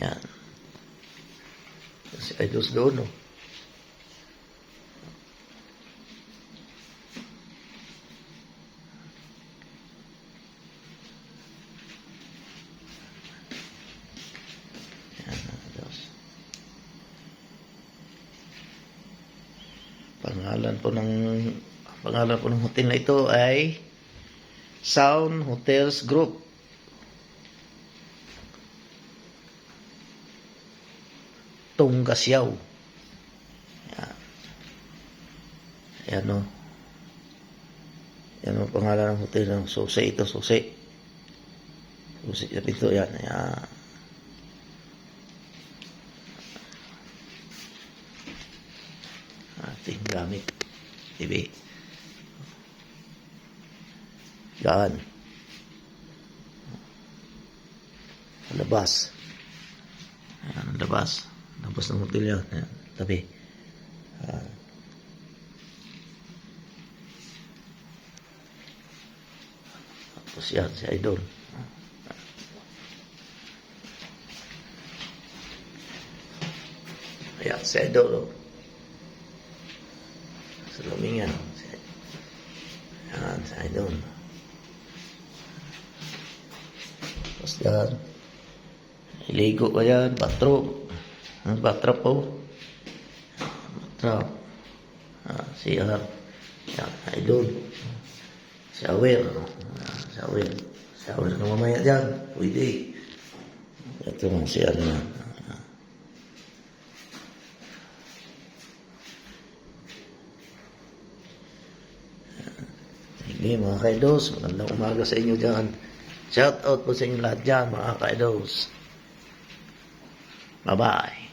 Yan. Si Idols doon, no? Yan, Idols. Pangalan po ng hotel na ito ay Sound Hotels Group. Tunggasiaw. Yan. Ayan o. Yan o pangalan ng hotel ng Susi. Ito, Susi. Susi sa pinto. Yan. Ayan. Ating gamit. TV. Yan. Labas. Ayan, labas. Labas ng hotel yan. Ayan, tabi. Tapos yan, si Idol. Ayan, si Idol. Oh. Sa lumingan. Ayan, si Idol. Tapos yan. Iligo ba yan? Bathroom. Ang bathroom po. Bathroom. CR. Yan, Idol. Shower. Shower. Shower na mamaya dyan. Pwede. Ito mga CR na. Sige mga ka-idols, magandang umaga sa inyo dyan. Shout out po sa inyo lahat dyan mga ka-idols. Bye-bye.